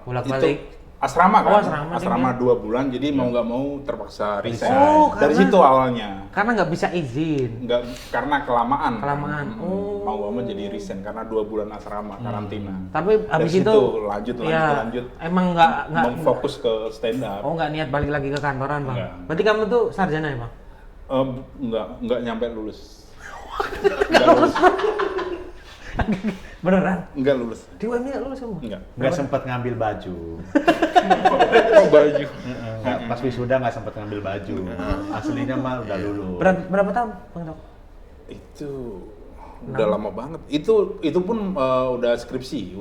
[SPEAKER 1] Bolak-balik.
[SPEAKER 2] itu asrama kan,
[SPEAKER 1] Oh, asrama
[SPEAKER 2] 2 bulan jadi mau nggak mau terpaksa resign.
[SPEAKER 1] Oh,
[SPEAKER 2] Dari
[SPEAKER 1] karena-
[SPEAKER 2] situ awalnya.
[SPEAKER 1] Karena nggak bisa izin.
[SPEAKER 2] Nggak, karena kelamaan.
[SPEAKER 1] Kelamaan. Oh.
[SPEAKER 2] Mau nggak mau jadi resign karena 2 bulan asrama karantina.
[SPEAKER 1] Tapi habis
[SPEAKER 2] Dari
[SPEAKER 1] itu
[SPEAKER 2] situ lanjut.
[SPEAKER 1] Emang nggak
[SPEAKER 2] Memfokus ke stand up.
[SPEAKER 1] oh nggak niat balik lagi ke kantoran Bang.
[SPEAKER 2] Nggak.
[SPEAKER 1] Berarti kamu tuh sarjana ya Bang?
[SPEAKER 2] Nggak nyampe lulus.
[SPEAKER 1] Beneran?
[SPEAKER 2] Nggak lulus.
[SPEAKER 1] Di UMI nggak lulus kamu?
[SPEAKER 4] Nggak sempat ngambil baju.
[SPEAKER 2] Baju.
[SPEAKER 4] Pas wisuda nggak sempat ngambil baju. Aslinya mah udah lulus.
[SPEAKER 1] Berapa tahun Bang Dok?
[SPEAKER 2] Itu udah lama banget. Itu pun udah skripsi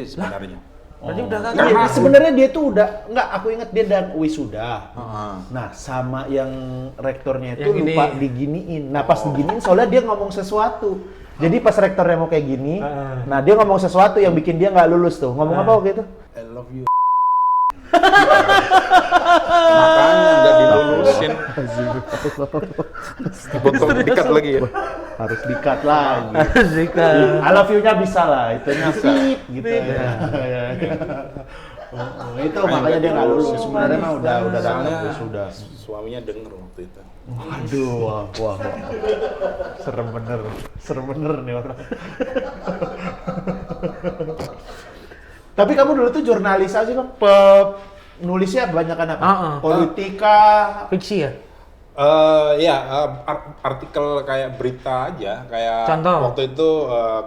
[SPEAKER 2] sebenarnya.
[SPEAKER 1] Berarti udah kagak.
[SPEAKER 4] Iya, sebenarnya dia tuh udah aku inget dia dan wisuda.
[SPEAKER 2] Heeh.
[SPEAKER 4] Nah, sama yang rektornya itu
[SPEAKER 1] Yang ini.
[SPEAKER 4] lupa diginiin. Nah, pas diginiin soalnya dia ngomong sesuatu. Jadi pas rektornya mau kayak gini, nah dia ngomong sesuatu yang bikin dia nggak lulus tuh. Ngomong apa waktu itu?
[SPEAKER 2] I love you. Makanya nggak dilulusin. Potong dikat lagi ya.
[SPEAKER 4] Harus di-cut lagi.
[SPEAKER 1] Zika.
[SPEAKER 4] I love you-nya bisa lah, itunya fit gitu ya. Itu makanya dia nggak lulus. Sebenarnya mah udah datang
[SPEAKER 2] Soalnya
[SPEAKER 4] wisuda.
[SPEAKER 2] suaminya denger waktu itu.
[SPEAKER 4] Aduh, wah. Serem bener nih orang. Tapi kamu dulu tuh jurnalis aja kan, nulisnya kebanyakan apa? Politika.
[SPEAKER 1] Fiksi ya?
[SPEAKER 2] Artikel kayak berita aja, kayak
[SPEAKER 1] Contoh?
[SPEAKER 2] waktu itu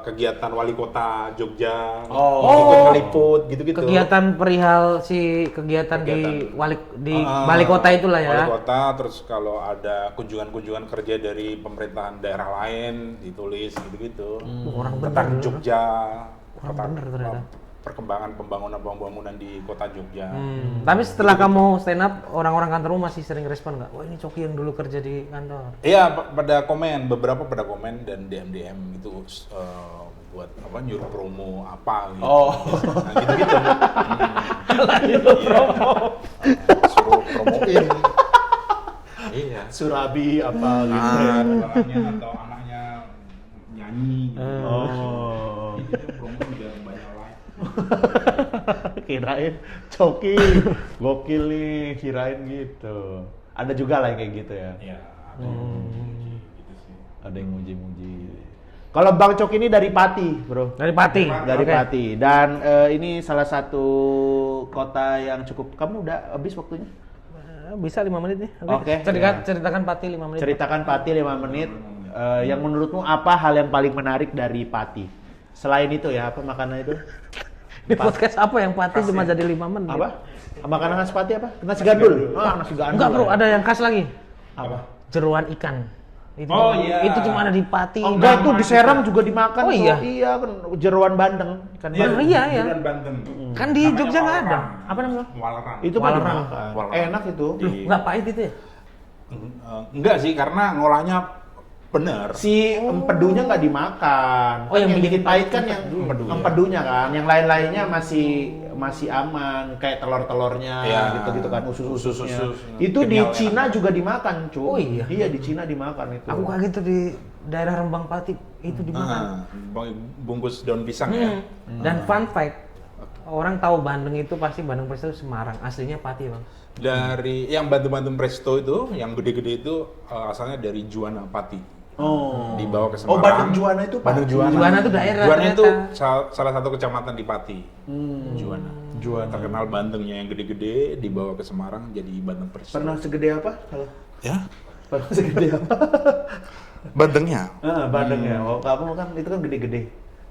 [SPEAKER 2] kegiatan wali kota Jogja,
[SPEAKER 4] Oh.
[SPEAKER 2] ikut ngeliput gitu-gitu.
[SPEAKER 1] Kegiatan perihal kegiatan di balik kota itulah ya.
[SPEAKER 2] Wali kota, terus kalau ada kunjungan-kunjungan kerja dari pemerintahan daerah lain ditulis gitu-gitu.
[SPEAKER 1] Orang
[SPEAKER 2] Tentang
[SPEAKER 1] bener.
[SPEAKER 2] Jogja,
[SPEAKER 1] Orang bener ternyata.
[SPEAKER 2] perkembangan pembangunan di kota Jogja.
[SPEAKER 1] Tapi setelah kamu stand up, orang-orang kantormu masih sering respon nggak? Wah ini Coki yang dulu kerja di kantor.
[SPEAKER 2] Iya, pada komen, beberapa pada komen dan DM gitu buat apa nyuruh promo apa gitu.
[SPEAKER 4] Oh.
[SPEAKER 2] Nah, gitu-gitu. Suruh promoin. Iya.
[SPEAKER 4] Surabi apa gitu.
[SPEAKER 2] Anaknya nyanyi gitu.
[SPEAKER 4] Oh.
[SPEAKER 2] Jadi promo juga banyak like.
[SPEAKER 4] kirain Coki gokil nih, kirain gitu. Ada juga lah yang kayak gitu ya.
[SPEAKER 2] Iya.
[SPEAKER 4] Ada yang muji-muji. Kalau Bang Coki ini dari Pati, bro.
[SPEAKER 1] Dari Pati.
[SPEAKER 4] Dari
[SPEAKER 1] Oke.
[SPEAKER 4] Pati. Dan ini salah satu kota yang cukup. Kamu udah habis waktunya?
[SPEAKER 1] Bisa 5 menit nih.
[SPEAKER 4] Oke,
[SPEAKER 1] Ceritakan Pati 5 menit.
[SPEAKER 4] Ceritakan Pati 5 menit. Yang menurutmu apa hal yang paling menarik dari Pati? Selain itu ya, apa makanan itu?
[SPEAKER 1] Di podcast apa yang Pati cuma jadi 5 menit?
[SPEAKER 4] Apa? Makanan khas Pati apa? Nasi gandul. Nasi gandul.
[SPEAKER 1] Enggak bro, ada yang khas lagi.
[SPEAKER 4] Apa?
[SPEAKER 1] Jeruan ikan. Itu,
[SPEAKER 2] Oh, iya.
[SPEAKER 1] Itu cuma ada di Pati.
[SPEAKER 4] Oh, enggak, tuh di Serang juga dimakan.
[SPEAKER 1] Oh,
[SPEAKER 4] tuh.
[SPEAKER 1] iya?
[SPEAKER 4] Iya, kan jeroan bandeng. Kan
[SPEAKER 1] Bener, iya, iya.
[SPEAKER 2] Durian Banten.
[SPEAKER 1] Kan di
[SPEAKER 2] Namanya
[SPEAKER 1] Jogja nggak ada.
[SPEAKER 2] Walerang.
[SPEAKER 1] Apa namanya?
[SPEAKER 2] Walerang.
[SPEAKER 4] Itu mah
[SPEAKER 1] Walerang.
[SPEAKER 4] dimakan.
[SPEAKER 2] Walerang.
[SPEAKER 4] Enak itu.
[SPEAKER 1] Loh, nggak pahit itu ya?
[SPEAKER 2] Enggak sih, karena ngolahnya bener.
[SPEAKER 4] Si empedunya nggak dimakan.
[SPEAKER 1] Oh, yang
[SPEAKER 4] bikin
[SPEAKER 1] bikin
[SPEAKER 4] pahit kan yang
[SPEAKER 2] empedu, ya.
[SPEAKER 4] empedunya kan. Yang lain-lainnya masih aman, kayak telur-telurnya
[SPEAKER 2] Iya.
[SPEAKER 4] gitu-gitu kan, usus-ususnya.
[SPEAKER 2] Usus-usus.
[SPEAKER 4] Itu di
[SPEAKER 2] Kenyal,
[SPEAKER 4] Cina
[SPEAKER 2] enak.
[SPEAKER 4] juga dimakan, cu.
[SPEAKER 1] Oh, iya?
[SPEAKER 4] Iya, di Cina dimakan itu.
[SPEAKER 1] Aku kaget tuh di daerah Rembang Pati itu dimakan.
[SPEAKER 2] Bungkus daun pisang ya.
[SPEAKER 1] Dan fun fact, orang tahu Bandeng itu pasti Bandeng Presto Semarang, aslinya Pati bang.
[SPEAKER 2] Dari yang bantu-bantu presto itu, yang gede-gede itu asalnya dari Juana Pati.
[SPEAKER 4] Oh.
[SPEAKER 2] Dibawa ke
[SPEAKER 4] Oh,
[SPEAKER 2] Semarang.
[SPEAKER 4] Bandeng Juana itu Pati.
[SPEAKER 2] Bandeng Juana.
[SPEAKER 1] Juana itu daerah,
[SPEAKER 2] Juana itu
[SPEAKER 1] ternyata.
[SPEAKER 2] salah satu kecamatan di Pati. Juana.
[SPEAKER 4] Juana.
[SPEAKER 2] Terkenal bandengnya yang gede-gede dibawa ke Semarang jadi bandeng presto.
[SPEAKER 4] Pernah segede apa? Kalau
[SPEAKER 3] Ya,
[SPEAKER 4] pernah segede apa?
[SPEAKER 3] bandengnya.
[SPEAKER 4] Bandengnya. Oh, kamu kan itu kan gede-gede.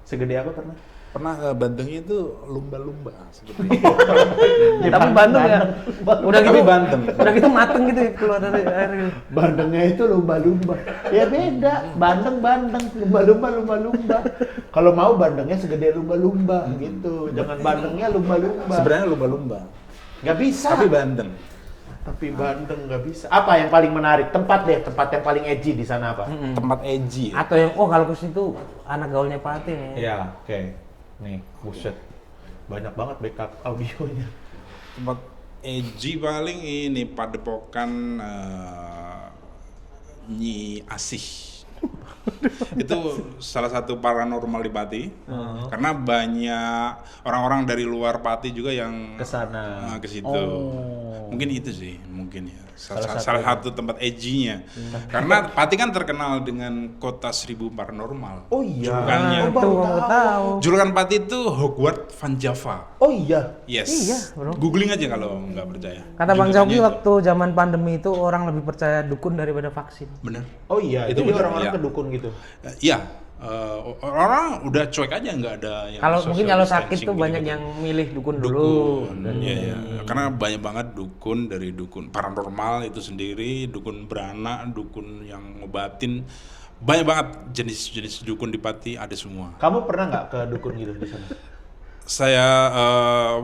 [SPEAKER 4] Segede apa pernah?
[SPEAKER 2] Pernah bandengnya itu lumba-lumba seperti
[SPEAKER 1] Tapi Bandeng ya, udah gitu
[SPEAKER 2] Tapi Bandeng.
[SPEAKER 1] udah gitu mateng gitu ya, keluar dari air gitu.
[SPEAKER 4] Bandengnya itu lumba-lumba. Ya beda. Bandeng, lumba-lumba. Kalau mau bandengnya segede lumba-lumba gitu. Jangan bandengnya lumba-lumba.
[SPEAKER 2] Sebenarnya lumba-lumba.
[SPEAKER 4] Nggak bisa.
[SPEAKER 2] Tapi bandeng.
[SPEAKER 4] Tapi bandeng nggak bisa. Apa yang paling menarik? Tempat yang paling edgy di sana apa?
[SPEAKER 2] Tempat edgy ya.
[SPEAKER 1] Atau yang kalau ke situ anak gaulnya Pati nih.
[SPEAKER 4] Iya, oke. Nih, buset. Banyak banget backup audionya.
[SPEAKER 3] Tempat edgy paling ini Padepokan Nyi Asih. Itu salah satu paranormal di Pati. Karena banyak orang-orang dari luar Pati juga yang
[SPEAKER 4] Kesana.
[SPEAKER 3] ke situ.
[SPEAKER 4] Oh.
[SPEAKER 3] Mungkin itu sih, mungkin ya.
[SPEAKER 4] Salah
[SPEAKER 3] Salah
[SPEAKER 4] satu.
[SPEAKER 3] satu tempat edgy-nya. Karena Pati kan terkenal dengan kota 1000 paranormal.
[SPEAKER 4] Oh iya.
[SPEAKER 3] Julukannya.
[SPEAKER 4] Oh, baru
[SPEAKER 1] Tuh kamu tahu.
[SPEAKER 3] Julukan Pati itu Hogwarts Van Java.
[SPEAKER 4] Oh iya.
[SPEAKER 3] Yes.
[SPEAKER 1] Iya, bro.
[SPEAKER 3] Googling aja kalau nggak percaya.
[SPEAKER 1] Kata Bang
[SPEAKER 3] Julukannya
[SPEAKER 1] Joki
[SPEAKER 3] itu.
[SPEAKER 1] waktu zaman pandemi itu orang lebih percaya dukun daripada vaksin.
[SPEAKER 3] Bener.
[SPEAKER 4] Oh iya,
[SPEAKER 3] Itu
[SPEAKER 4] jadi
[SPEAKER 3] bener,
[SPEAKER 4] orang-orang
[SPEAKER 3] iya.
[SPEAKER 4] kedukun gitu.
[SPEAKER 3] Iya. Orang udah cuek aja nggak ada yang
[SPEAKER 1] Kalau
[SPEAKER 3] social
[SPEAKER 1] mungkin kalau sakit
[SPEAKER 3] distancing
[SPEAKER 1] tuh banyak
[SPEAKER 3] gitu-gitu.
[SPEAKER 1] yang milih dukun dulu.
[SPEAKER 3] Dukun, iya, iya. Karena banyak banget dukun, dari dukun paranormal itu sendiri, dukun beranak, dukun yang ngobatin, banyak banget jenis-jenis dukun di Pati, ada semua.
[SPEAKER 4] Kamu pernah nggak ke dukun gitu di sana?
[SPEAKER 3] Saya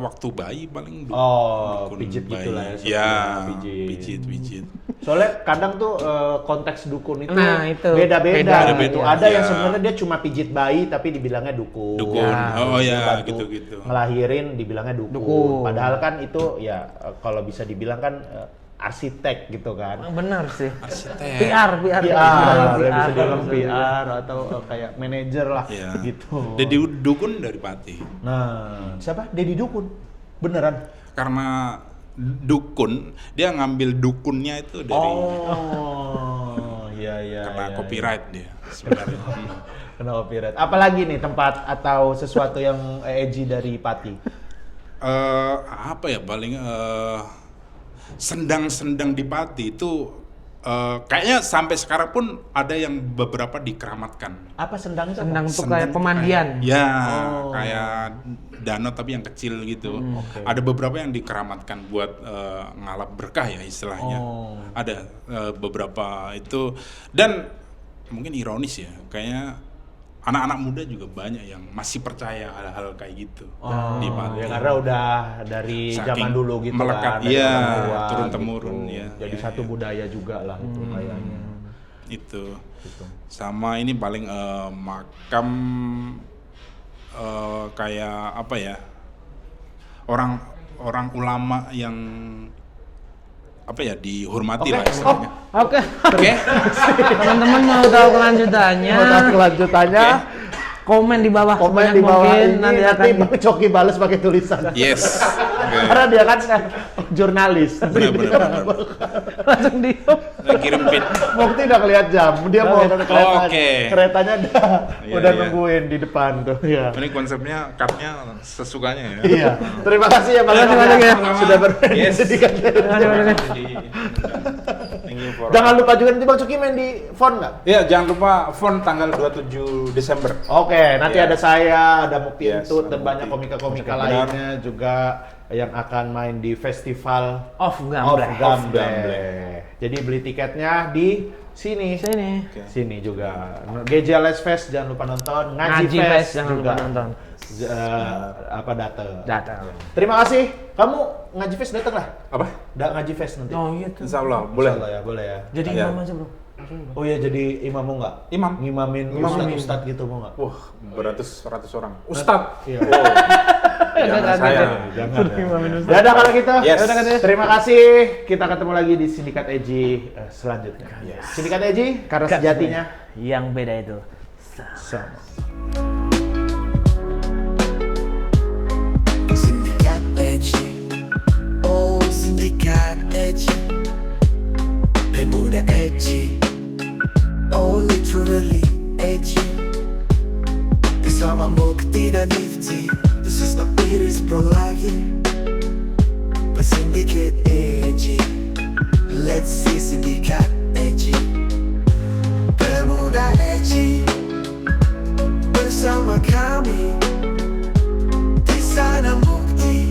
[SPEAKER 3] waktu bayi paling
[SPEAKER 4] Oh, pijit gitu lah ya,
[SPEAKER 3] Ya,
[SPEAKER 4] pijit.
[SPEAKER 3] pijit.
[SPEAKER 4] Soalnya kadang tuh konteks dukun itu
[SPEAKER 1] Nah, itu.
[SPEAKER 4] beda-beda.
[SPEAKER 3] Beda-beda.
[SPEAKER 4] Gitu. Ada yang
[SPEAKER 3] Ya.
[SPEAKER 4] sebenarnya dia cuma pijit bayi tapi dibilangnya dukun.
[SPEAKER 3] Dukun. Oh ya, gitu-gitu.
[SPEAKER 4] Ngelahirin dibilangnya dukun.
[SPEAKER 1] Dukun.
[SPEAKER 4] Padahal kan itu ya kalau bisa dibilang kan arsitek gitu kan.
[SPEAKER 1] Benar sih.
[SPEAKER 3] Arsitek.
[SPEAKER 1] PR.
[SPEAKER 4] PR, ya bisa dibilang PR atau kayak manajer lah
[SPEAKER 3] Ya.
[SPEAKER 4] gitu.
[SPEAKER 3] Dedi dukun dari Pati.
[SPEAKER 4] Nah, siapa? Dedi Dukun. Beneran?
[SPEAKER 3] Karena dukun, dia ngambil dukunnya itu dari
[SPEAKER 4] Oh, iya.
[SPEAKER 3] karena
[SPEAKER 4] iya,
[SPEAKER 3] copyright dia sebenarnya.
[SPEAKER 4] Kena copyright. Apalagi nih tempat atau sesuatu yang edgy dari Pati?
[SPEAKER 3] Apa ya paling sendang-sendang di Pati itu kayaknya sampai sekarang pun ada yang beberapa dikeramatkan.
[SPEAKER 4] Apa sendang itu?
[SPEAKER 1] Sendang tuh
[SPEAKER 3] Sendang
[SPEAKER 1] kayak
[SPEAKER 3] tuh
[SPEAKER 1] pemandian.
[SPEAKER 3] Ya,
[SPEAKER 4] Oh.
[SPEAKER 3] kayak danau tapi yang kecil gitu.
[SPEAKER 4] Oke.
[SPEAKER 3] Ada beberapa yang dikeramatkan buat ngalap berkah ya istilahnya.
[SPEAKER 4] Oh.
[SPEAKER 3] Ada beberapa itu, dan mungkin ironis ya, kayaknya anak-anak muda juga banyak yang masih percaya hal-hal kayak gitu di Pati.
[SPEAKER 4] Ya karena udah dari
[SPEAKER 3] Saking
[SPEAKER 4] zaman dulu gitu
[SPEAKER 3] melekat,
[SPEAKER 4] kan. dari
[SPEAKER 3] iya,
[SPEAKER 4] orang tua
[SPEAKER 3] turun-temurun,
[SPEAKER 4] gitu.
[SPEAKER 3] ya,
[SPEAKER 4] Jadi
[SPEAKER 3] ya,
[SPEAKER 4] satu
[SPEAKER 3] ya.
[SPEAKER 4] budaya juga lah itu kayaknya.
[SPEAKER 3] Itu
[SPEAKER 4] Gitu.
[SPEAKER 3] sama ini paling makam kayak apa ya, orang ulama yang apa ya, dihormati lah istilahnya.
[SPEAKER 1] Oke.
[SPEAKER 3] Oke.
[SPEAKER 1] Teman-teman mau tahu kelanjutannya.
[SPEAKER 4] Mau tahu kelanjutannya?
[SPEAKER 1] Komen di bawah.
[SPEAKER 4] Komen
[SPEAKER 1] sebanyak
[SPEAKER 4] di bawah
[SPEAKER 1] mungkin,
[SPEAKER 4] ini
[SPEAKER 1] nanti
[SPEAKER 4] nanti
[SPEAKER 1] akan
[SPEAKER 4] Bang Coki balas pakai tulisan.
[SPEAKER 3] Yes. Oke.
[SPEAKER 4] Karena dia kan jurnalis.
[SPEAKER 3] Benar.
[SPEAKER 1] langsung diem.
[SPEAKER 3] Kirim pin.
[SPEAKER 4] Mukti udah ngeliat jam, dia mau kereta,
[SPEAKER 3] Oke.
[SPEAKER 4] keretanya
[SPEAKER 3] Iya,
[SPEAKER 4] udah
[SPEAKER 3] iya.
[SPEAKER 4] nungguin di depan tuh. Ya.
[SPEAKER 3] Ini konsepnya cutnya sesukanya ya.
[SPEAKER 4] Iya. Terima kasih ya Bang
[SPEAKER 1] Terima kasih
[SPEAKER 4] Coki
[SPEAKER 1] banyak ya.
[SPEAKER 4] sudah berbagi
[SPEAKER 3] Yes.
[SPEAKER 4] sedikit.
[SPEAKER 2] Thank you for.
[SPEAKER 4] Jangan lupa juga nanti Bang Coki main di phone nggak?
[SPEAKER 2] Ya, jangan lupa font tanggal 27 Desember.
[SPEAKER 4] Oke, nanti
[SPEAKER 2] Iya.
[SPEAKER 4] ada saya, ada Mukti
[SPEAKER 2] Yes,
[SPEAKER 4] Entut,
[SPEAKER 2] ada
[SPEAKER 4] dan banyak
[SPEAKER 2] Mukti.
[SPEAKER 4] komika-komika
[SPEAKER 2] Benar.
[SPEAKER 4] lainnya juga yang akan main di festival
[SPEAKER 1] Off
[SPEAKER 4] of
[SPEAKER 1] gamble.
[SPEAKER 4] Gamble. Jadi beli tiketnya di sini.
[SPEAKER 1] Sini.
[SPEAKER 2] Oke.
[SPEAKER 4] Sini juga. GJ Let's Fest jangan lupa nonton. Ngaji,
[SPEAKER 1] Ngaji
[SPEAKER 4] Fest
[SPEAKER 1] Fest jangan
[SPEAKER 4] juga.
[SPEAKER 1] lupa nonton.
[SPEAKER 4] Datang.
[SPEAKER 1] Datang.
[SPEAKER 4] Terima kasih. Kamu Ngaji Fest datang lah.
[SPEAKER 2] Apa?
[SPEAKER 4] Ngaji Fest nanti.
[SPEAKER 1] Oh iya tuh.
[SPEAKER 2] Insya Allah, boleh.
[SPEAKER 4] Insya Allah ya, boleh ya.
[SPEAKER 1] Jadi
[SPEAKER 2] Iya.
[SPEAKER 1] imam aja bro.
[SPEAKER 4] Oh iya, jadi imam mau nggak?
[SPEAKER 2] Imam.
[SPEAKER 4] Ngimamin
[SPEAKER 2] Ngimamin.
[SPEAKER 4] ustadz gitu mau nggak?
[SPEAKER 2] Wah, beratus-ratus orang. Ustadz.
[SPEAKER 4] Iya.
[SPEAKER 2] Wow. Jangan saya.
[SPEAKER 4] Jangan. Ya udah kalau gitu.
[SPEAKER 2] Yes.
[SPEAKER 4] Yaudah, terima kasih. Kita ketemu lagi di Sindikat Eji selanjutnya. Sindikat Eji karena sejatinya
[SPEAKER 1] Yang beda itu.
[SPEAKER 4] sama.
[SPEAKER 5] Sindikat Edgy. Oh, Sindikat Edgy. Pemuda edgy. Oh, literally edgy. Bersama Mukti dan Nifty. This is not Iris Bro lagi. But Sindikat Edgy. Let's see Sindikat Edgy. Pemuda edgy. Bersama kami. Di sana Mukti.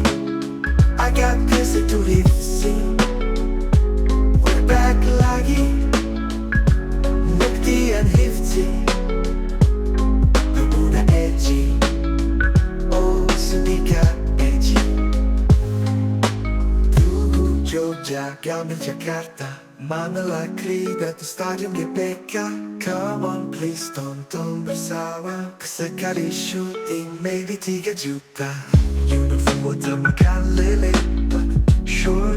[SPEAKER 5] I got this to live see. We're back lagi. Mukti and Hifty. Pemuda edgy. Oh, Sindikat Edgy. Dulu Jogja, Gambar Jakarta. Manila, Krida, Stadium GBK. Come on please tonton bersama. Sekali syuting maybe 3 juta. Uniform buat temukan lele. Sure